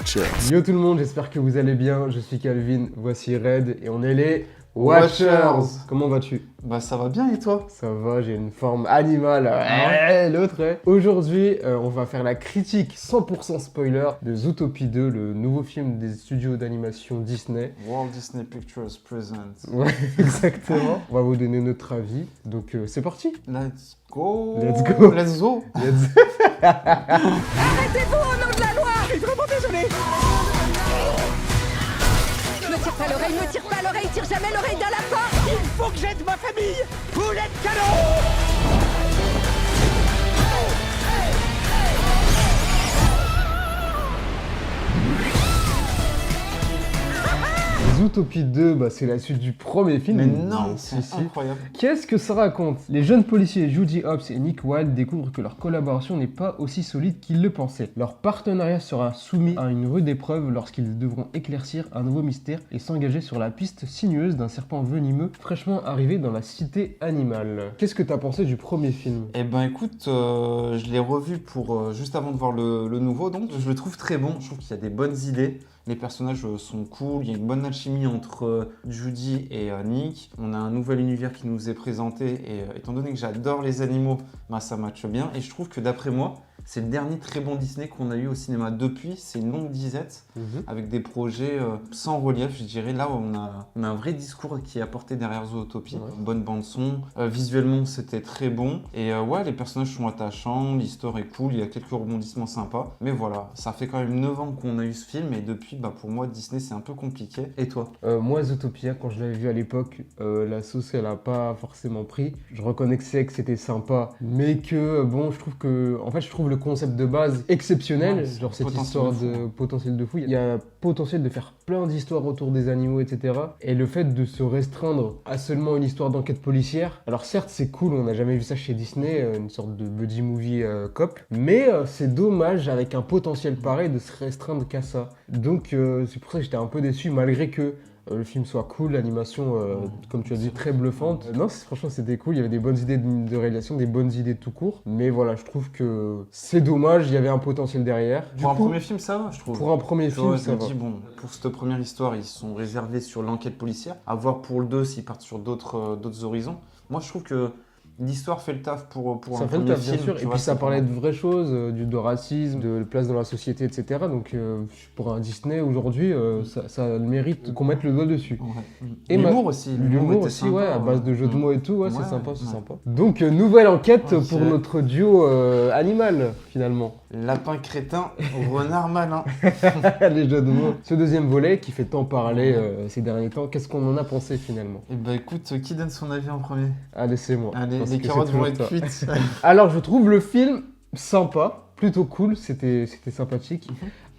Watchers. Yo tout le monde, j'espère que vous allez bien. Je suis Calvin, voici Red et on est les Watchers. Comment vas-tu? Bah ça va bien et toi? Ça va, j'ai une forme animale. L'autre est. Aujourd'hui, on va faire la critique 100% spoiler de Zootopie 2, le nouveau film des studios d'animation Disney. Walt Disney Pictures present. Ouais, exactement. On va vous donner notre avis. Donc c'est parti. Let's go. Let's go. Let's go. Arrêtez-vous au nom de la loi! Je suis vraiment désolé! Ne tire pas l'oreille, ne tire pas l'oreille, tire jamais l'oreille dans la porte! Il faut que j'aide ma famille! Vous l'êtes canon! Zootopie 2, c'est la suite du premier film. Mais non, si, c'est si. incroyable. Qu'est-ce que ça raconte? Les jeunes policiers Judy Hopps et Nick Wilde découvrent que leur collaboration n'est pas aussi solide qu'ils le pensaient. Leur partenariat sera soumis à une rude épreuve lorsqu'ils devront éclaircir un nouveau mystère et s'engager sur la piste sinueuse d'un serpent venimeux fraîchement arrivé dans la cité animale. Qu'est-ce que t'as pensé du premier film? Eh ben écoute, je l'ai revu pour juste avant de voir le nouveau, donc je le trouve très bon. Je trouve qu'il y a des bonnes idées. Les personnages sont cool, il y a une bonne alchimie entre Judy et Nick. On a un nouvel univers qui nous est présenté et étant donné que j'adore les animaux, ça matche bien. Et je trouve que d'après moi, c'est le dernier très bon Disney qu'on a eu au cinéma depuis. C'est une longue disette avec des projets sans relief, je dirais. Là, on a un vrai discours qui est apporté derrière Zootopie. Ouais. Bonne bande-son. Visuellement, c'était très bon. Et ouais, les personnages sont attachants, l'histoire est cool, il y a quelques rebondissements sympas. Mais voilà, ça fait quand même 9 ans qu'on a eu ce film et depuis, pour moi, Disney, c'est un peu compliqué. Et toi? Moi, Zootopia, quand je l'avais vu à l'époque, la sauce, elle a pas forcément pris. Je reconnaissais que c'était sympa, mais que, je trouve que... En fait, je trouve le concept de base exceptionnel, Ouais, genre cette potentiel histoire de fou, de potentiel de fou. Il y a potentiel de faire plein d'histoires autour des animaux, etc. Et le fait de se restreindre à seulement une histoire d'enquête policière, alors certes, c'est cool, on n'a jamais vu ça chez Disney, une sorte de buddy movie cop, mais c'est dommage, avec un potentiel pareil, de se restreindre qu'à ça. Donc, c'est pour ça que j'étais un peu déçu, malgré que le film soit cool, l'animation, comme tu as dit, très bluffante. Non, franchement, c'était cool. Il y avait des bonnes idées de réalisation, des bonnes idées tout court. Mais voilà, je trouve que c'est dommage, il y avait un potentiel derrière. Pour un premier film, ça va, je trouve. Pour un premier film, je ça me va. dis, pour cette première histoire, ils sont réservés sur l'enquête policière. À voir pour le 2 s'ils partent sur d'autres horizons. Moi, je trouve que l'histoire fait le taf pour Ça un fait le premier taf, film. bien sûr. tu Et vois, puis ça c'est parlait pas de vraies choses, de racisme, de place dans la société, etc. Donc pour un Disney aujourd'hui, ça a le mérite qu'on mette le doigt dessus. mal. Ouais. Et L'humour aussi. L'humour était aussi, sympa, ouais, à base de jeux de mots et tout, ouais, c'est Ouais, sympa, c'est ouais. sympa. Donc nouvelle enquête Ok. pour notre duo animal, finalement. Lapin crétin, renard malin. Les jeux de mots. Ce deuxième volet qui fait tant parler ces derniers temps, qu'est-ce qu'on en a pensé finalement? Et écoute, qui donne son avis en premier? Allez, c'est moi. Allez, parce les que carottes c'est vont toujours être toi. cuites. Alors, je trouve le film sympa, plutôt cool, c'était sympathique.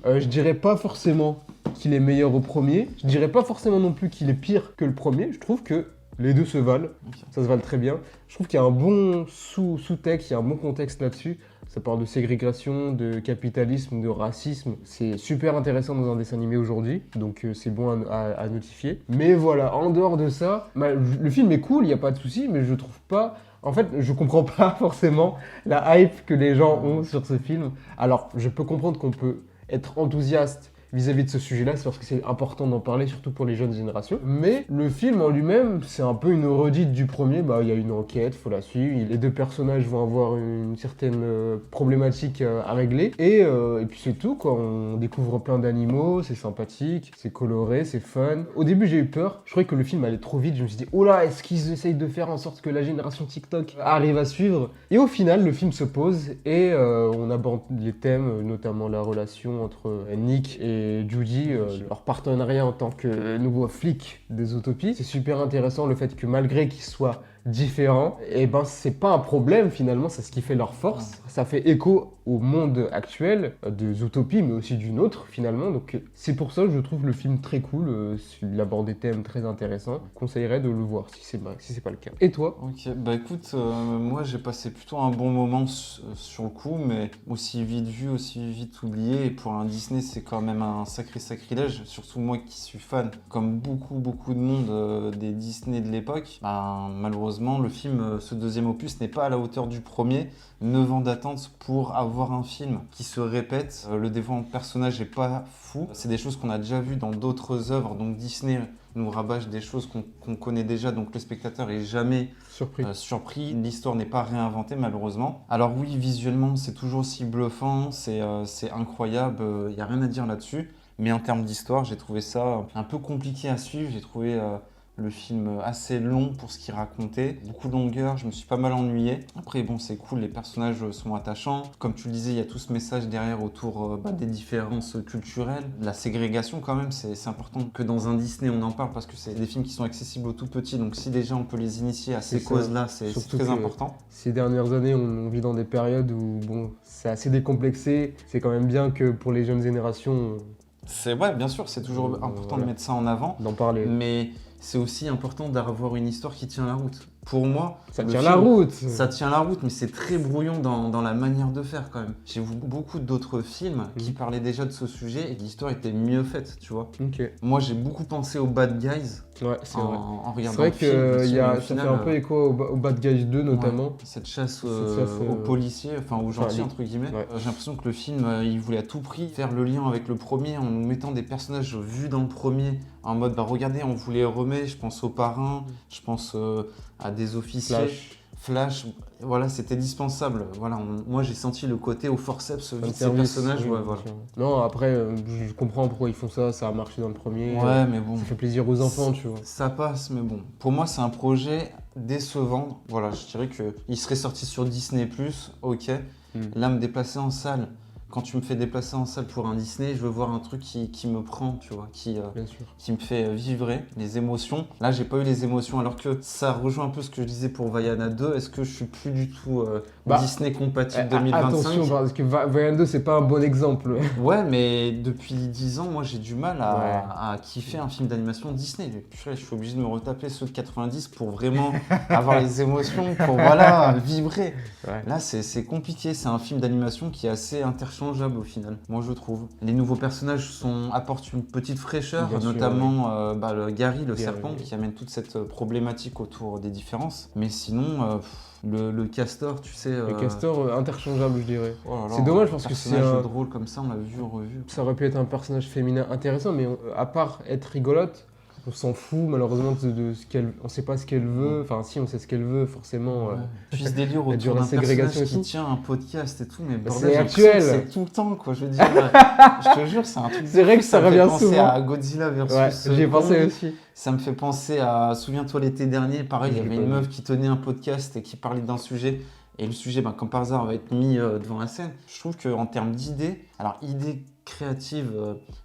Je dirais pas forcément qu'il est meilleur au premier, je dirais pas forcément non plus qu'il est pire que le premier, je trouve que les deux se valent, ça se valent très bien. Je trouve qu'il y a un bon sous-texte, il y a un bon contexte là-dessus. Ça parle de ségrégation, de capitalisme, de racisme. C'est super intéressant dans un dessin animé aujourd'hui, donc c'est bon à notifier. Mais voilà, en dehors de ça, le film est cool, il n'y a pas de souci, mais je trouve pas... En fait, je comprends pas forcément la hype que les gens ont sur ce film. Alors, je peux comprendre qu'on peut être enthousiaste vis-à-vis de ce sujet-là, c'est parce que c'est important d'en parler, surtout pour les jeunes générations. Mais le film en lui-même, c'est un peu une redite du premier. Il y a une enquête, faut la suivre. Les deux personnages vont avoir une certaine problématique à régler. Et puis c'est tout, quoi. On découvre plein d'animaux, c'est sympathique, c'est coloré, c'est fun. Au début, j'ai eu peur. Je croyais que le film allait trop vite. Je me suis dit, oh là, est-ce qu'ils essayent de faire en sorte que la génération TikTok arrive à suivre? Et au final, le film se pose et on aborde les thèmes, notamment la relation entre Nick et Judy, leur partenariat en tant que nouveau flic des Zootopie. C'est super intéressant le fait que malgré qu'ils soient différents, c'est pas un problème finalement, c'est ce qui fait leur force. Ça fait écho au monde actuel de Zootopie, mais aussi d'une autre finalement. Donc c'est pour ça que je trouve le film très cool. Il aborde des thèmes très intéressants. Je conseillerais de le voir si c'est pas le cas. Et toi? Ok, écoute, moi j'ai passé plutôt un bon moment sur le coup, mais aussi vite vu, aussi vite oublié. Et pour un Disney, c'est quand même un sacré sacrilège, surtout moi qui suis fan, comme beaucoup de monde des Disney de l'époque. Malheureusement, malheureusement, le film, ce deuxième opus, n'est pas à la hauteur du premier. 9 ans d'attente pour avoir un film qui se répète. Le développement de personnage n'est pas fou. C'est des choses qu'on a déjà vues dans d'autres œuvres. Donc Disney nous rabâche des choses qu'on connaît déjà. Donc le spectateur est jamais surpris. L'histoire n'est pas réinventée malheureusement. Alors oui, visuellement, c'est toujours aussi bluffant. C'est incroyable. Il n'y a rien à dire là-dessus. Mais en termes d'histoire, j'ai trouvé ça un peu compliqué à suivre. J'ai trouvé le film assez long pour ce qu'il racontait. Beaucoup de longueur, je me suis pas mal ennuyé. Après, bon, c'est cool, les personnages sont attachants. Comme tu le disais, il y a tout ce message derrière autour des différences culturelles. La ségrégation, quand même, c'est important que dans un Disney, on en parle parce que c'est des films qui sont accessibles aux tout petits. Donc, si déjà on peut les initier à ces causes-là, c'est très important. Ces dernières années, on vit dans des périodes où, bon, c'est assez décomplexé. C'est quand même bien que pour les jeunes générations... Ouais, bien sûr, c'est toujours important de mettre ça en avant. D'en parler. Mais c'est aussi important d'avoir une histoire qui tient la route. Pour moi, ça tient la route, mais c'est très brouillon dans la manière de faire quand même. J'ai vu beaucoup d'autres films qui parlaient déjà de ce sujet et l'histoire était mieux faite, tu vois. Okay. Moi, j'ai beaucoup pensé aux Bad Guys. Ouais, c'est vrai. En regardant le film. C'est vrai que ça fait un peu écho aux Bad Guys 2 notamment. Ouais, cette chasse aux policiers, enfin aux gentils entre guillemets. Ouais. J'ai l'impression que le film, il voulait à tout prix faire le lien avec le premier en nous mettant des personnages vus dans le premier. En mode, regardez, on vous les remet, je pense aux parrains, je pense à des officiers. Flash, voilà, c'était dispensable. Voilà, moi j'ai senti le côté au forceps de ces personnages. Oui, voilà. Non, après, je comprends pourquoi ils font ça, ça a marché dans le premier. Ouais, mais bon. Ça fait plaisir aux enfants, tu vois. Ça passe, mais bon. Pour moi, c'est un projet décevant. Voilà, je dirais qu'il serait sorti sur Disney+, ok. Là, me déplacer en salle. Quand tu me fais déplacer en salle pour un Disney, je veux voir un truc qui me prend, tu vois, qui me fait vibrer les émotions. Là, j'ai pas eu les émotions, alors que ça rejoint un peu ce que je disais pour Vaiana 2. Est-ce que je suis plus du tout Disney compatible 2025 ? Attention, parce que Vaiana 2, c'est pas un bon exemple. Ouais, mais depuis 10 ans, moi, j'ai du mal à kiffer un film d'animation Disney. Je suis obligé de me retaper ceux de 90 pour vraiment avoir les émotions, pour vibrer. Ouais. Là, c'est compliqué. C'est un film d'animation qui est assez interchangeable au final, moi je trouve. Les nouveaux personnages apportent une petite fraîcheur, notamment le Gary, le serpent, qui amène toute cette problématique autour des différences. Mais sinon, le castor, tu sais... Le castor interchangeable, je dirais. C'est dommage parce que c'est un drôle comme ça, on l'a vu, revu. Ça aurait pu être un personnage féminin intéressant, mais à part être rigolote, on s'en fout malheureusement de ce qu'elle... On sait pas ce qu'elle veut, enfin si on sait ce qu'elle veut forcément. Puis ce délire autour d'un personnage qui tient un podcast et tout, mais bordel, c'est actuel. C'est tout le temps quoi, je veux dire. Je te jure, c'est un truc. C'est vrai que ça revient souvent. Ça me fait penser à Godzilla versus... j'y ai pensé aussi. Ça me fait penser à... Souviens-toi l'été dernier, pareil, il y avait une meuf qui tenait un podcast et qui parlait d'un sujet. Et le sujet, comme par hasard, va être mis devant la scène. Je trouve qu'en termes d'idées, alors idées créatives,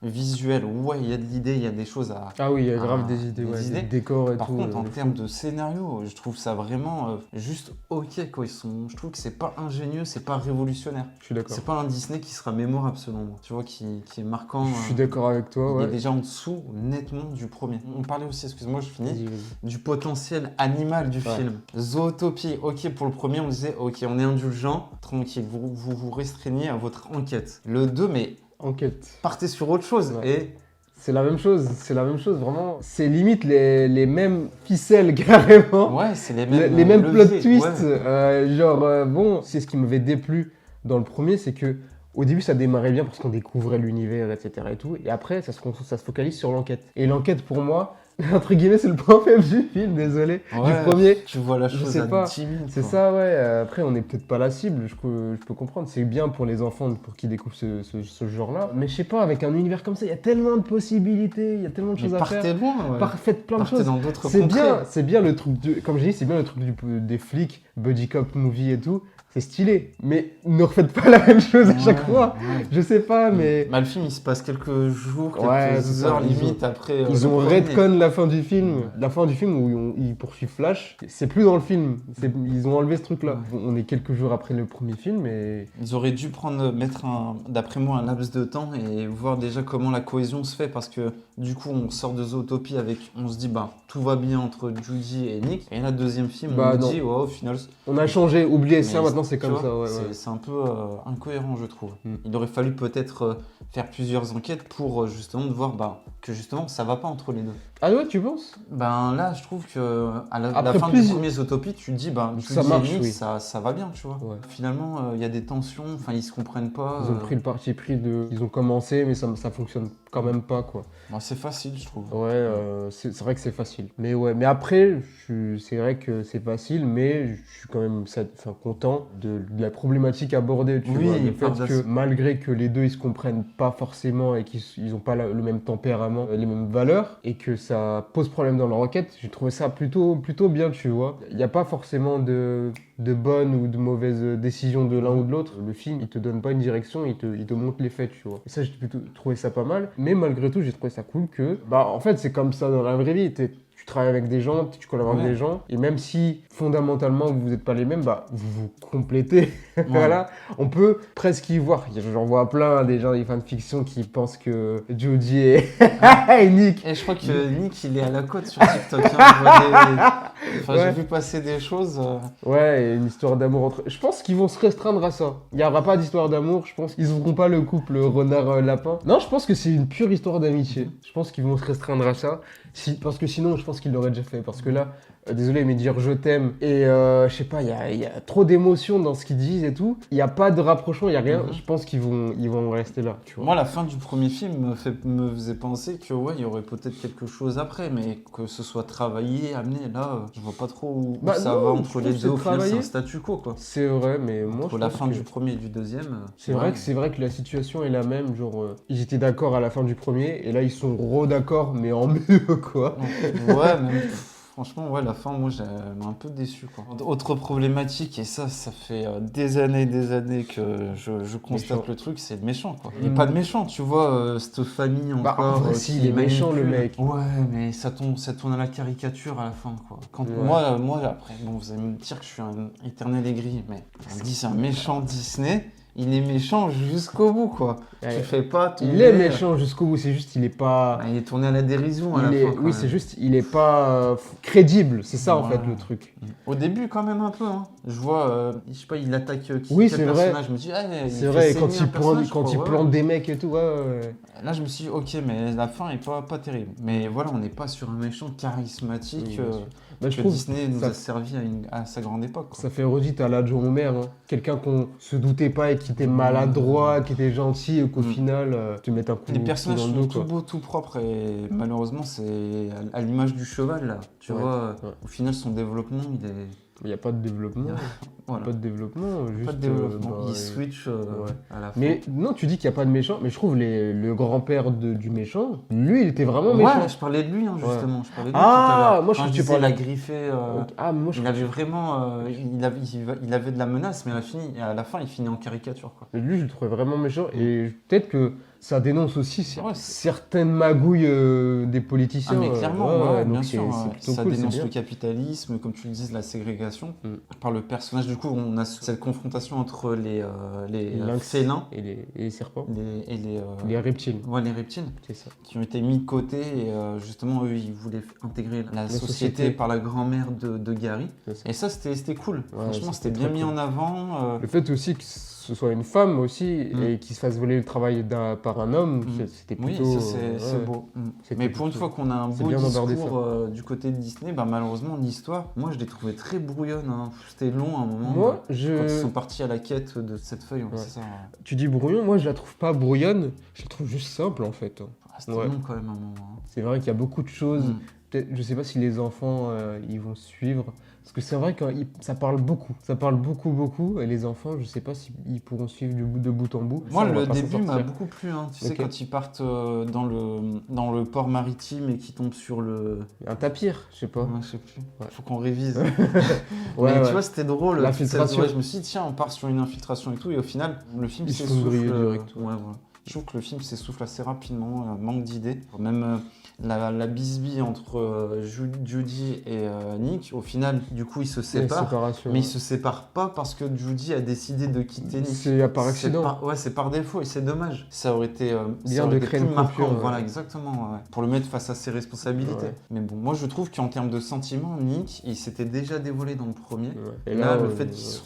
visuelles, il y a de l'idée, il y a des choses à... Ah oui, il y a grave des idées, des décors et Par tout. Par contre, en termes de scénario, je trouve ça vraiment juste ok, quoi. Je trouve que c'est pas ingénieux, c'est pas révolutionnaire. Je suis d'accord. C'est pas un Disney qui sera mémorable selon moi, tu vois, qui est marquant. Je suis d'accord avec toi, Il est déjà en dessous, nettement, du premier. On parlait aussi, excuse-moi, je finis, du potentiel animal du film. Zootopie, ok, pour le premier, on disait, ok, on est indulgent, tranquille, vous restreignez à votre enquête. Le 2, mais... Enquête. Partez sur autre chose et... C'est la même chose, vraiment. C'est limite les mêmes ficelles carrément. Ouais, c'est les mêmes plot twists. Ouais. C'est ce qui m'avait déplu dans le premier, c'est que au début ça démarrait bien parce qu'on découvrait l'univers, etc. et tout. Et après ça se focalise sur l'enquête. Et l'enquête pour moi, entre guillemets, c'est le point faible du film, désolé. Du premier. Tu vois la chose à 10 000. C'est ça, ouais. Après, on n'est peut-être pas la cible, je peux comprendre. C'est bien pour les enfants, pour qu'ils découvrent ce genre-là. Mais je sais pas, avec un univers comme ça, il y a tellement de possibilités, il y a tellement de choses à faire. Partez loin, ouais. Faites plein de choses. Dans d'autres contrées. C'est bien le truc, comme j'ai dit, c'est bien le truc des flics, buddy cop movie et tout. C'est stylé, mais ne refaites pas la même chose à chaque fois. Ouais. Je sais pas, mais... le film, il se passe quelques jours, quelques heures limite après... Ils ont redcon la fin du film. La fin du film où ils poursuivent Flash, c'est plus dans le film. Ils ont enlevé ce truc-là. On est quelques jours après le premier film, et... Ils auraient dû mettre, d'après moi, un laps de temps et voir déjà comment la cohésion se fait, parce que du coup, on sort de Zootopie avec... On se dit, tout va bien entre Judy et Nick. Et là, deuxième film, on dit, au final... On a changé, oubliez ça, maintenant c'est comme ça. C'est un peu incohérent, je trouve. Il aurait fallu peut-être faire plusieurs enquêtes pour justement voir que justement ça va pas entre les deux. Ah ouais, tu penses? Ben là, je trouve que à la Après, fin plus- du premier Zootopie, tu te dis, ben, Ça Judy marche, et Nick, oui. ça va bien, tu vois. Ouais. Finalement, il y a des tensions, enfin, ils se comprennent pas. Ils ont pris le parti pris de. Ils ont commencé, mais ça fonctionne quand même pas, quoi. Ben, c'est facile, je trouve. Ouais, c'est vrai que c'est facile. Mais ouais, mais après, c'est vrai que c'est facile, mais je suis quand même content de la problématique abordée, tu Oui, vois. Le ils fait partent que malgré que les deux ils se comprennent pas forcément et qu'ils ont pas le même tempérament, les mêmes valeurs, et que ça pose problème dans leur enquête, j'ai trouvé ça plutôt bien, tu vois. Il n'y a pas forcément de bonnes ou de mauvaises décisions de l'un ou de l'autre. Le film, il te donne pas une direction, il te montre les faits, tu vois. Et ça, j'ai plutôt trouvé ça pas mal. Mais malgré tout, j'ai trouvé ça cool que, bah, en fait, c'est comme ça dans la vraie vie. Tu travailles avec des gens, tu collabores avec Ouais. des gens, et même si fondamentalement vous n'êtes pas les mêmes, bah vous vous complétez. Voilà, on peut presque y voir. J'en vois plein des gens, des fans de fiction qui pensent que Jodie et Nick. Et je crois que Nick, il est à la côte sur TikTok. Hein. Je vois Enfin, Ouais. j'ai vu passer des choses. Ouais, et une histoire d'amour entre. Je pense qu'ils vont se restreindre à ça. Il n'y aura pas d'histoire d'amour, je pense qu'ils n'ouvront pas le couple renard-lapin. Non, je pense que c'est une pure histoire d'amitié. Je pense qu'ils vont se restreindre à ça. Parce que sinon, je pense qu'ils l'auraient déjà fait. Parce que là, désolé, mais dire je t'aime et je sais pas, il y a trop d'émotions dans ce qu'ils disent et tout. Il n'y a pas de rapprochement, il n'y a rien. Je pense qu'ils vont rester là, tu vois. Moi, la fin du premier film me faisait penser que ouais, il y aurait peut-être quelque chose après, mais que ce soit travaillé, amené, là, je vois pas trop où Bah ça non, va je entre trouve les que deux. Au c'est final, c'est un travaillé. statu quo, quoi. C'est vrai, mais moi Entre je la pense fin que... du premier et du deuxième. C'est vrai que la situation est la même, genre ils étaient d'accord à la fin du premier et là ils sont re-d'accord mais en mieux quoi. Ouais, même. Franchement, ouais, la fin, moi, j'ai un peu déçu, quoi. Autre problématique, et ça fait des années que je constate Méchant. le truc, c'est le méchant, quoi. Il n'est pas de méchant, tu vois, cette famille Bah, en encore. vrai, si, il est méchant, le mec. Ouais, mais ça tourne à la caricature à la fin, quoi. Ouais. Moi, après, bon, vous allez me dire que je suis un éternel aigri, mais on me dit c'est un méchant Disney. Il est méchant jusqu'au bout, quoi. Ouais. Tu fais pas tomber... Il est méchant jusqu'au bout, c'est juste il est pas... Bah, il est tourné à la dérision à la fin, quand Oui, même. c'est juste il est pas crédible, c'est ça en Ouais. fait le truc. Au début, quand même, un peu. Hein. Je vois, je sais pas, il attaque quel Oui, c'est vrai. personnage. Je me dis, ah, C'est vrai, quand il plante plante des mecs et tout, ouais. Là, je me suis dit, ok, mais la fin est pas terrible. Mais voilà, on n'est pas sur un méchant charismatique Oui, bien sûr. Bah, je que trouve Disney nous ça- a servi à sa grande époque. Quoi. Ça fait redite à l'adjoint au maire, hein. Quelqu'un qu'on se doutait pas et qui était maladroit, qui était gentil et qu'au final te met un coup Les personnages dans le sont dos, tout quoi. beaux, tout propres et malheureusement, c'est à l'image du cheval, là. Tu Ouais, vois, ouais. au final, son développement, il est... Il n'y a pas de développement. Voilà. Pas de développement, juste. Pas de développement, bah, il switch ouais. à la fin. Mais non, tu dis qu'il n'y a pas de méchant, mais je trouve le grand-père du méchant, lui, il était vraiment Ouais, méchant. je parlais de lui, hein, justement. Ouais. Je parlais de lui Ah, tout à l'heure. moi, je Quand crois que tu disais parlais- la griffée. Ah, mais moi, je Il avait vraiment. Il avait de la menace, mais à la fin, il finit en caricature. Quoi. lui, je le trouvais vraiment méchant. Et peut-être que ça dénonce aussi Ouais, certaines magouilles des politiciens. Ah, mais clairement, ouais, bien donc sûr. c'est plutôt Ça cool, c'est dénonce bien. le capitalisme, comme tu le dis, la ségrégation. Mm. Par le personnage, du coup, on a cette confrontation entre les Lynx félins et les serpents. et Les reptiles, ouais, les reptiles. c'est ça. Qui ont été mis de côté et justement eux ils voulaient intégrer la société société. par la grand-mère de Gary C'est ça. et ça c'était cool, franchement c'était bien très mis cool. en avant Le fait aussi que ce soit une femme aussi et qu'il se fasse voler le travail par un homme, c'était oui plutôt... ça c'est ouais. beau. C'était Mais pour une plutôt- fois qu'on a un c'est beau bien d'embarder discours du côté de Disney, bah, malheureusement l'histoire moi je l'ai trouvée très brouillonne, hein. C'était long à un moment Moi, quand ils je... sont partis à la quête de cette feuille, c'est ça, Tu dis brouillon, moi je la trouve pas brouillonne, je la trouve juste simple en fait. c'était Ouais. long quand même à un moment, hein. C'est vrai qu'il y a beaucoup de choses. Peut-être, je sais pas si les enfants ils vont suivre. Parce que c'est vrai que ça parle beaucoup. Ça parle beaucoup. Et les enfants, je sais pas s'ils pourront suivre de bout en bout. Moi, Ça, on va le pas s'en début m'a sortir. beaucoup plu. Hein. Tu sais, Ok. quand ils partent dans le port maritime et qu'ils tombent sur le... Un tapir, je sais pas. Ouais, je sais plus. Ouais. Faut qu'on révise. Ouais, Mais ouais. tu vois, c'était drôle. L'infiltration. Ouais, je me suis dit, tiens, on part sur une infiltration et tout. Et au final, le film Ils se font s'essouffle. griller direct. Ouais, voilà. Je trouve que le film s'essouffle assez rapidement, manque d'idées. Même la bisbille entre Judy et Nick, au final, du coup, ils se C'est séparent. séparation. Mais ils se séparent pas parce que Judy a décidé de quitter Nick. C'est par accident. Ouais, c'est par défaut et c'est dommage. Ça aurait été, Bien ça aurait de été créer plus une marquant. coupure, Voilà, ouais. exactement. Ouais. Pour le mettre face à ses responsabilités. Ouais. Mais bon, moi je trouve qu'en termes de sentiments, Nick, il s'était déjà dévoilé dans le premier. Ouais. Et là, le fait qu'il je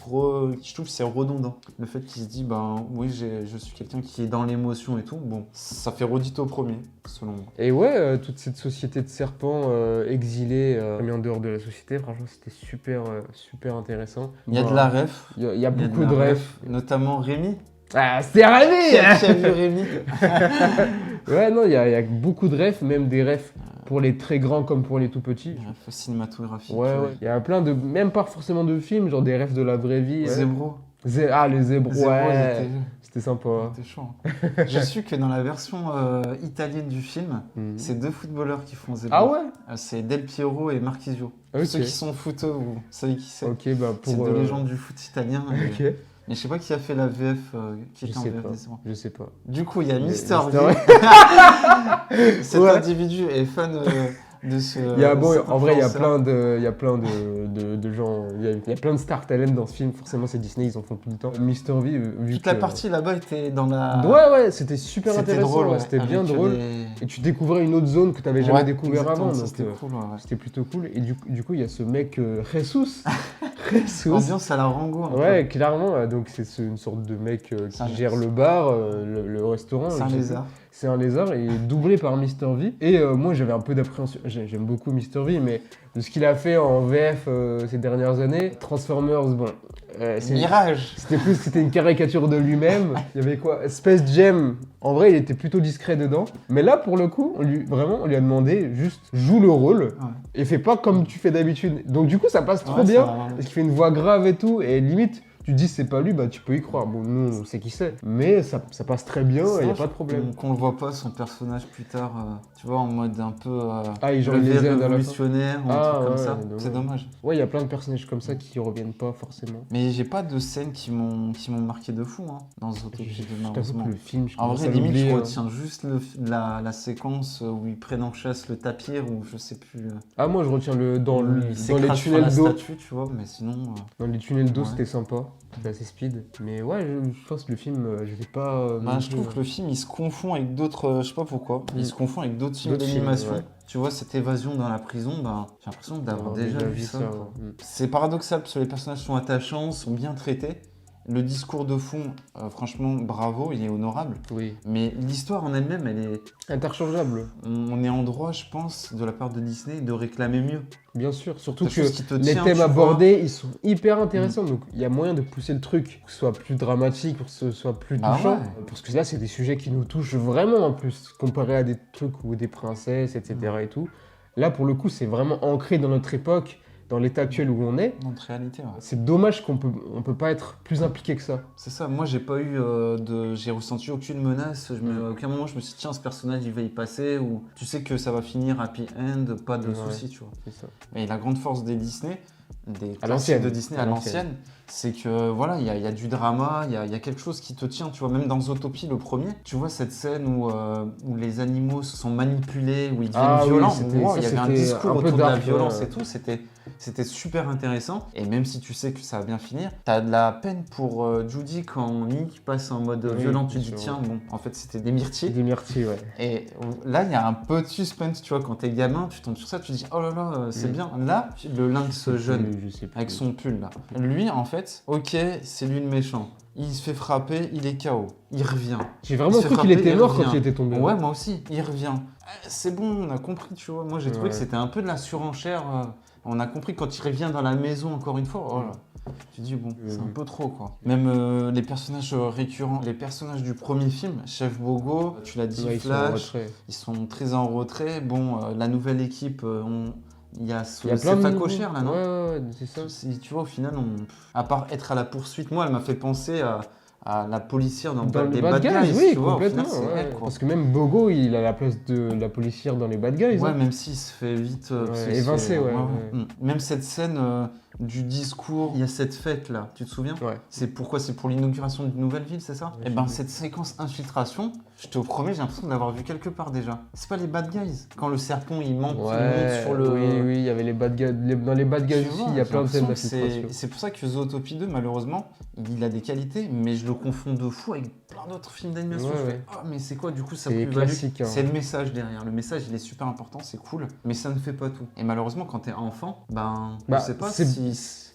trouve que c'est redondant. Le fait qu'il se dit, ben oui, je suis quelqu'un qui est dans l'émotion. émotion et tout, bon, ça fait redite au premier, selon moi. Et ouais, toute cette société de serpents exilés, mis en dehors de la société, franchement, c'était super intéressant. Il y a de la ref. Il y a beaucoup de refs. Notamment Rémi. Ah, c'est Rémi. Qui a vu Rémi? Ouais, non, il y a beaucoup de refs, même des refs pour les très grands comme pour les tout petits. Ref cinématographique. Ouais. Il y a plein de, même pas forcément de films, genre des refs de la vraie vie. Zébro. Les zèbres, ouais. C'était sympa. C'était chaud. J'ai su que dans la version italienne du film, c'est 2 footballeurs qui font Zébro. Ah ouais? C'est Del Piero et Marchisio. Okay. Ceux qui sont foot, vous savez qui c'est? Ok, bah pour. C'est deux légendes du foot italien. Ok. Mais je sais pas qui a fait la VF qui était en VF. Je sais pas. Du coup, il y a Mister V. Cet individu est fan de ce. En vrai, il y a plein de gens. Il y a plein de star talent dans ce film. Forcément, c'est Disney, ils en font tout le temps. Mister V, vu toute la partie là-bas était dans la. Ouais, c'était super C'était intéressant. drôle, ouais. C'était bien Avec drôle. Et tu découvrais une autre zone que tu n'avais jamais découvert avant. Donc c'était cool, ouais. C'était plutôt cool. Et du coup, il y a ce mec Jesus. Ambiance à la Rango. Ouais, clairement. Donc c'est une sorte de mec qui gère le bar, le restaurant. C'est un lézard. C'est un lézard et doublé par Mister V. Et moi, j'avais un peu d'appréhension. J'aime beaucoup Mister V, mais de ce qu'il a fait en VF ces dernières années, Transformers, bon. Mirage. C'était une caricature de lui-même. Il y avait quoi? Space Jam. En vrai, il était plutôt discret dedans. Mais là, pour le coup, on lui a demandé juste joue le rôle et fais pas comme tu fais d'habitude. Donc du coup, ça passe trop bien parce qu'il fait une voix grave et tout. Et limite, tu te dis c'est pas lui, bah tu peux y croire. Bon, nous, on sait qui c'est. Mais ça passe très bien et il n'y a pas de problème. Qu'on le voit pas, son personnage plus tard, tu vois, en mode un peu il les aide révolutionnaire ou un truc comme ça. C'est dommage. Ouais, il y a plein de personnages comme ça qui reviennent pas forcément. Mais j'ai pas de scènes qui m'ont marqué de fou dans Zootopie 2, malheureusement. Le film, en vrai, limite, je retiens juste la séquence où ils prennent en chasse le tapir ou je sais plus. Ah, moi, je retiens dans les tunnels d'eau. Tu vois, mais sinon. Dans les tunnels d'eau, c'était sympa. C'était assez speed. Mais ouais, je pense que le film, je vais pas. Je trouve que le film, il se confond avec d'autres. Je sais pas pourquoi. Il se confond avec d'autres films d'animation. Ouais. Tu vois, cette évasion dans la prison, j'ai l'impression d'avoir déjà vu ça. C'est paradoxal parce que les personnages sont attachants, sont bien traités. Le discours de fond, franchement, bravo, il est honorable. Oui. Mais l'histoire en elle-même, elle est interchangeable. On est en droit, je pense, de la part de Disney, de réclamer mieux. Bien sûr, surtout que les thèmes abordés, ils sont hyper intéressants. Donc il y a moyen de pousser le truc, pour que ce soit plus dramatique, pour que ce soit plus touchant. Parce que là, c'est des sujets qui nous touchent vraiment en plus, comparé à des trucs où des princesses, etc. et tout. Là, pour le coup, c'est vraiment ancré dans notre époque. Dans l'état actuel où on est, notre réalité. Ouais. C'est dommage qu'on peut pas être plus impliqué que ça. C'est ça. Moi, j'ai pas eu j'ai ressenti aucune menace. À aucun moment, je me suis dit tiens, ce personnage, il va y passer ou tu sais que ça va finir happy end, pas de soucis, tu vois. C'est ça. Et la grande force des Disney, des classiques de Disney à l'ancienne, c'est que voilà, il y a du drama, il y a quelque chose qui te tient, tu vois. Même dans Zootopie, le premier, tu vois cette scène où les animaux se sont manipulés, où ils deviennent violents. Il y avait un discours autour de la violence et tout. C'était super intéressant. Et même si tu sais que ça va bien finir, t'as de la peine pour Judy quand Nick passe en mode violent. Tu te dis tiens, bon, en fait c'était des myrtilles. Des myrtilles, ouais. Et là, il y a un peu de suspense, tu vois. Quand t'es gamin, tu tombes sur ça, tu te dis oh là là, c'est bien. Là, le lynx jeune, avec son pull là. Lui, en fait, ok, c'est lui le méchant. Il se fait frapper, il est KO. Il revient. J'ai vraiment cru qu'il était mort quand il était tombé. Ouais, moi aussi. Il revient. C'est bon, on a compris, tu vois. Moi, j'ai trouvé que c'était un peu de la surenchère. On a compris quand il revient dans la maison encore une fois. Oh là. Tu dis bon, c'est un peu trop quoi. Même les personnages récurrents, les personnages du premier film, Chef Bogo, tu l'as dit, Flash, ils sont très en retrait. Bon, la nouvelle équipe, il y a c'est facochère là, non? Ouais, c'est ça. Tu vois, au final, à part être à la poursuite, moi, elle m'a fait penser à la policière dans les Bad Guys. Oui, tu vois, complètement. final, elle, quoi. Parce que même Bogo, il a la place de la policière dans les Bad Guys. Ouais, même s'il se fait vite évincer. Même cette scène du discours, il y a cette fête là, tu te souviens? Ouais. C'est pourquoi? C'est pour l'inauguration d'une nouvelle ville, c'est ça? Et ben cette séquence infiltration, je te promets, j'ai l'impression de l'avoir vu quelque part déjà. C'est pas les Bad Guys? Quand le serpent il monte sur le... Oui, il y avait les Bad Guys. Dans les Bad Guys aussi, il y a plein de scènes d'infiltration. C'est pour ça que Zootopie 2, malheureusement, il a des qualités, mais je le confonds de fou avec plein d'autres films d'animation. Je fais, oh, mais c'est quoi du coup ça plus-value? C'est le message derrière. Le message, il est super important, c'est cool, mais ça ne fait pas tout. Et malheureusement, quand t'es enfant, je sais pas si...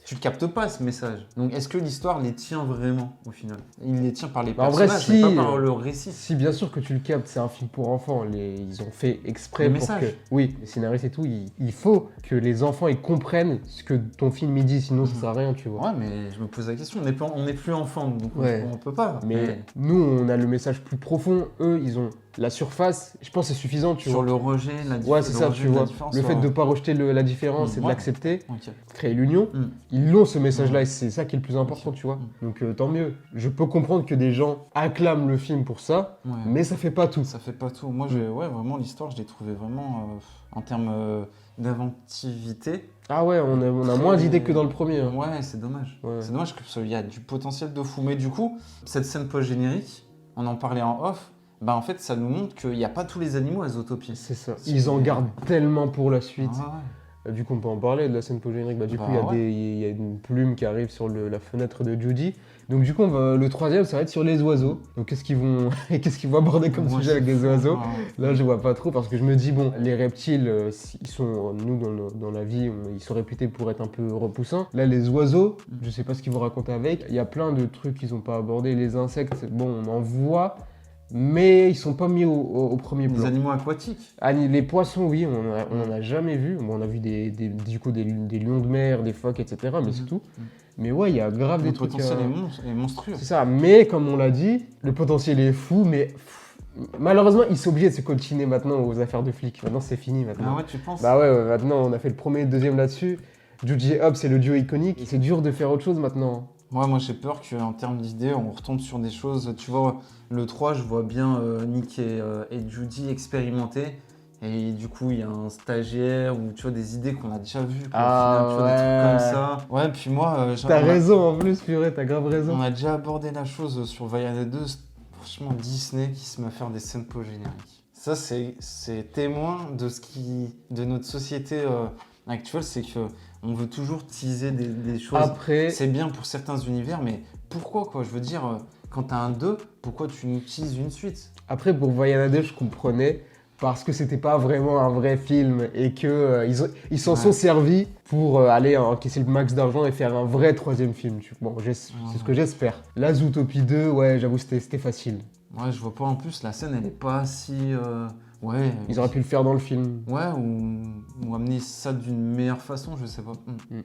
tu le captes pas ce message. Donc est-ce que l'histoire les tient vraiment au final? Il les tient par les En vrai, personnages, si, mais pas par le récit. Si, bien sûr que tu le captes, c'est un film pour enfants. Ils ont fait exprès Le pour message. que... Oui, les scénaristes et tout, il faut que les enfants ils comprennent ce que ton film il dit, sinon ça sert à rien, tu vois. Ouais, mais je me pose la question, on n'est plus enfant, donc Ouais. on peut pas. Mais nous, on a le message plus profond. Eux, ils ont la surface. Je pense que c'est suffisant, tu sur vois. le rejet, la différence. Ouais, c'est ça, tu vois. Le fait de ne pas rejeter la différence et de Ouais. l'accepter, Ok. créer l'union, Mm. ils l'ont ce message-là et c'est ça qui est le plus important, Ok. tu vois. Donc tant mieux. Je peux comprendre que des gens acclament le film pour ça, Ouais. mais ça fait pas tout. Ça fait pas tout. Moi, vraiment, l'histoire, je l'ai trouvée vraiment, en termes d'inventivité. Ah ouais, on a moins d'idées que dans le premier. Hein. Ouais, c'est dommage. Ouais. C'est dommage qu'il y a du potentiel de fou. Mais du coup, cette scène post-générique, on en parlait en off, bah en fait, ça nous montre qu'il n'y a pas tous les animaux à Zootopie. C'est ça. Ils en gardent tellement pour la suite. Ah ouais. Du coup, on peut en parler de la scène post-générique. Bah, du coup, il y a une plume qui arrive sur la fenêtre de Judy. Donc, du coup, le troisième, ça va être sur les oiseaux. Donc, qu'est-ce qu'ils vont aborder comme sujet avec les oiseaux? Là, je vois pas trop parce que je me dis, bon, les reptiles, ils sont, nous, dans la vie, ils sont réputés pour être un peu repoussants. Là, les oiseaux, je sais pas ce qu'ils vont raconter avec. Il y a plein de trucs qu'ils ont pas abordés. Les insectes, bon, on en voit. Mais ils sont pas mis au premier plan. Les animaux aquatiques. Ah, les poissons, oui, on en a jamais vu. Bon, on a vu du coup des lions de mer, des phoques, etc. Mais c'est tout. Mais ouais, il y a grave des Le trucs. potentiel est monstrueux. C'est ça. Mais comme on l'a dit, le potentiel est fou. Mais malheureusement, ils sont obligés de se coltiner maintenant aux affaires de flics. Maintenant, c'est fini. Maintenant. Ah ouais, tu penses? Bah ouais, maintenant, on a fait le premier et le deuxième là-dessus. Judy et Hobbs, c'est le duo iconique. C'est dur de faire autre chose maintenant. Ouais, moi j'ai peur qu'en termes d'idées, on retombe sur des choses. Tu vois, le 3, je vois bien Nick et Judy expérimenter. Et du coup, il y a un stagiaire ou tu vois des idées qu'on a déjà vues. Ah, au final, tu vois, des trucs comme ça. Ouais, puis moi. T'as raison en plus, purée, t'as grave raison. On a déjà abordé la chose sur Vaiana 2. Franchement, Disney qui se met à faire des scènes post-génériques. Ça, c'est témoin de notre société actuelle. C'est que. On veut toujours teaser des choses. Après, c'est bien pour certains univers, mais pourquoi quoi? Je veux dire, quand t'as un 2, pourquoi tu nous teases une suite? Après, pour Vaiana 2, je comprenais parce que c'était pas vraiment un vrai film et que ils s'en sont servis pour aller encaisser le max d'argent et faire un vrai troisième film. Bon, c'est ce que j'espère. La Zootopie 2, ouais, j'avoue, c'était facile. Ouais, je vois pas en plus, la scène, elle est pas si... Ouais. Ils auraient pu le faire dans le film. Ouais, ou amener ça d'une meilleure façon, je sais pas.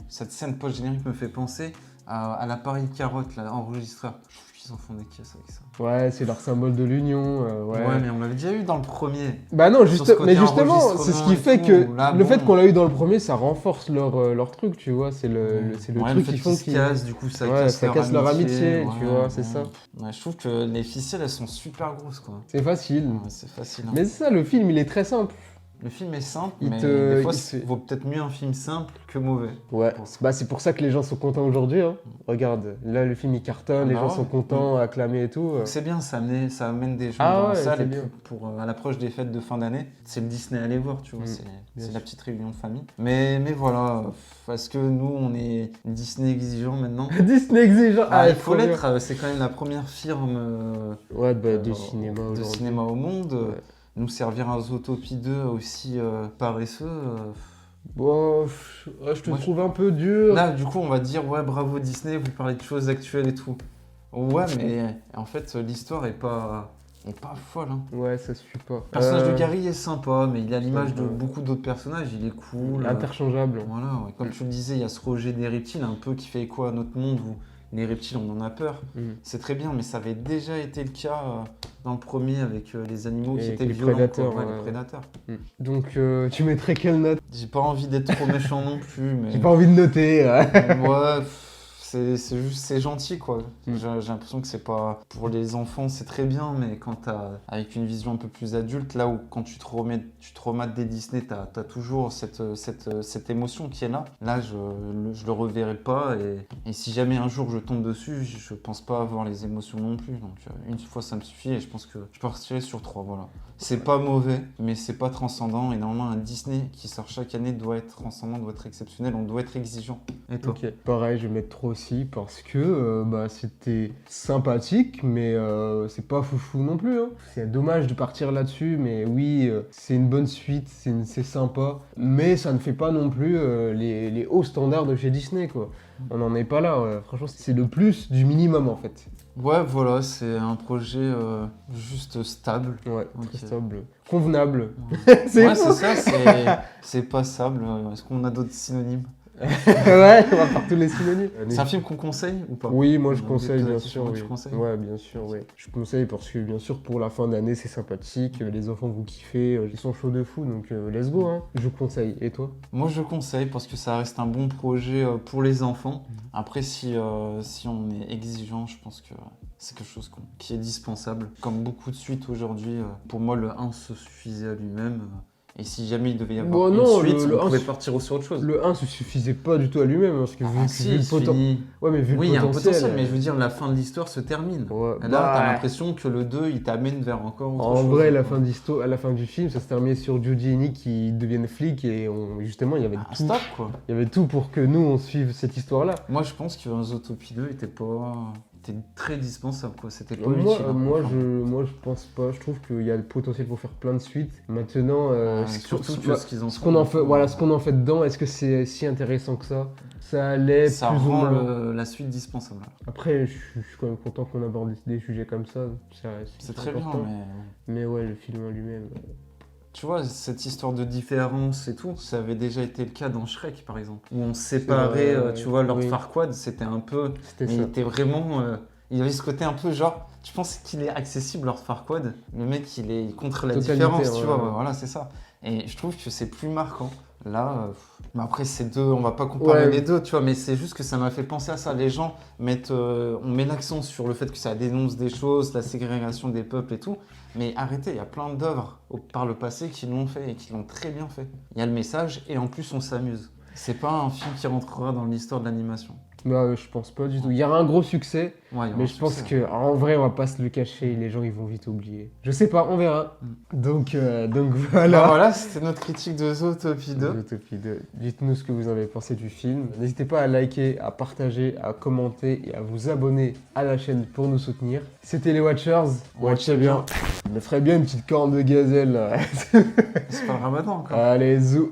Cette scène post-générique me fait penser à l'appareil carotte, là, enregistreur. Je trouve qu'ils en font des caisses avec ça. Ouais, c'est leur symbole de l'union. Ouais, mais on l'avait déjà eu dans le premier. Bah non, mais justement, c'est ce qui fait que là, le fait qu'on l'a eu dans le premier, ça renforce leur truc, tu vois. C'est le truc qu'ils font qui casse, du coup, ça casse leur amitié, tu vois, c'est ça. Ouais, je trouve que les ficelles, elles sont super grosses, quoi. C'est facile. Ouais, c'est facile. Hein. Mais c'est ça, le film, il est très simple. Le film est simple, mais des fois, vaut peut-être mieux un film simple que mauvais. Ouais, bah, c'est pour ça que les gens sont contents aujourd'hui. Hein. Regarde, là, le film, il cartonne, les gens sont contents, acclamés et tout. C'est bien, ça amène des gens dans la salle. Et pour à l'approche des fêtes de fin d'année, c'est le Disney à aller voir, tu vois. C'est la petite réunion de famille. Mais voilà, parce que nous, on est Disney exigeant maintenant. Disney exigeant. Il faut l'être, c'est quand même la première firme de cinéma au monde. Ouais. Nous servir un Zootopie 2 aussi paresseux. Bon, je te trouve un peu dur. Là, du coup, on va dire, ouais, bravo Disney, vous parlez de choses actuelles et tout. Ouais, mais en fait, l'histoire est pas folle. Hein. Ouais, ça suffit pas. Le personnage de Gary est sympa, mais il a l'image de beaucoup d'autres personnages, il est cool. Interchangeable. Voilà, ouais. Comme tu le disais, il y a ce rejet des reptiles, un peu qui fait écho à notre monde où les reptiles, on en a peur. C'est très bien, mais ça avait déjà été le cas dans le premier avec les animaux qui étaient violents, les prédateurs. Donc, tu mettrais quelle note? J'ai pas envie d'être trop méchant non plus, mais... J'ai pas envie de noter. Ouais, c'est gentil, quoi. J'ai l'impression que c'est pas... Pour les enfants, c'est très bien, mais quand avec une vision un peu plus adulte, là où quand tu te remates des Disney, t'as toujours cette émotion qui est là. Là, je le reverrai pas, et si jamais un jour je tombe dessus, je pense pas avoir les émotions non plus. Donc une fois, ça me suffit, et je pense que je partirai sur 3, voilà. C'est pas mauvais, mais c'est pas transcendant, et normalement, un Disney qui sort chaque année doit être transcendant, doit être exceptionnel, on doit être exigeant. Et toi? Ok, pareil, je vais mettre 3 aussi parce que c'était sympathique, mais c'est pas foufou non plus. Hein. C'est dommage de partir là-dessus, mais oui, c'est une bonne suite, c'est sympa, mais ça ne fait pas non plus les hauts standards de chez Disney, quoi. On n'en est pas là. Franchement, c'est le plus du minimum en fait. Ouais, voilà, c'est un projet juste stable. Ouais, Ok. très stable, convenable. Ouais, C'est ouais, fou. c'est ça, c'est passable. Est-ce qu'on a d'autres synonymes? Ouais, on va faire tous les synonymes. C'est un film qu'on conseille ou pas? Oui, moi je On a conseille, des bien petits sûr. films que Oui. tu conseilles Ouais, bien sûr, oui. Je conseille parce que, bien sûr, pour la fin d'année, c'est sympathique. Les enfants vont kiffer, ils sont chauds de fou, donc let's go, hein. Je conseille. Et toi? Moi, je conseille parce que ça reste un bon projet pour les enfants. Après, si on est exigeant, je pense que c'est quelque chose qui est dispensable. Comme beaucoup de suites aujourd'hui, pour moi, le 1 se suffisait à lui-même. Et si jamais il devait y avoir Bon, une non, suite, le on 1 pouvait partir sur autre chose. Le 1 se suffisait pas du tout à lui-même, parce que vu, Ah si, vu il le se finit. Ouais, mais vu Oui, il le y a un potentiel. potentiel, mais je veux dire, la fin de l'histoire se termine. Ouais, Là, bah, t'as l'impression que le 2, il t'amène vers encore autre chose. En vrai, à la fin du film, ça se terminait sur Judy et Nick qui deviennent flics et justement, il y avait Ah, tout. stop, quoi. Il y avait tout pour que nous, on suive cette histoire-là. Moi, je pense que Zootopie 2 était très dispensable, quoi. C'était pas Moi, utile. hein. moi, je pense pas. Je trouve qu'il y a le potentiel pour faire plein de suites. Maintenant, Surtout que ce qu'ils en ce font. qu'on en fait, voilà, ce qu'on en fait dedans, est-ce que c'est si intéressant que ça? Ça allait Ça plus ou rend moins. la suite dispensable. Après, je suis quand même content qu'on aborde des sujets comme ça. C'est très bien, important. mais Mais ouais, le film en lui-même. tu vois, cette histoire de différence et tout, ça avait déjà été le cas dans Shrek, par exemple. Où on séparait, vrai, tu vois, Lord oui. Farquaad, c'était un peu... C'était Mais il ça. était vraiment... il avait ce côté un peu genre... Tu penses qu'il est accessible, Lord Farquaad? Le mec, il est contre la Totalité, différence, tu ouais, vois. ouais. Voilà, c'est ça. Et je trouve que c'est plus marquant. Là, mais après, c'est deux, on va pas comparer Ouais. les deux, tu vois, mais c'est juste que ça m'a fait penser à ça. Les gens on met l'accent sur le fait que ça dénonce des choses, la ségrégation des peuples et tout. Mais arrêtez, il y a plein d'œuvres par le passé qui l'ont fait et qui l'ont très bien fait. Il y a le message et en plus, on s'amuse. C'est pas un film qui rentrera dans l'histoire de l'animation. Non, je pense pas du tout. Il y aura un gros succès, Ouais, il y aura mais un je pense succès. que en vrai, on va pas se le cacher. Les gens, ils vont vite oublier. Je sais pas, on verra. Donc voilà. Bah voilà, c'était notre critique de Zootopie 2. Zootopie 2. Dites-nous ce que vous en avez pensé du film. N'hésitez pas à liker, à partager, à commenter et à vous abonner à la chaîne pour nous soutenir. C'était les Watchers. Watchez bien. Je me ferais bien une petite corne de gazelle là. C'est pas le ramadan encore. Allez, zou.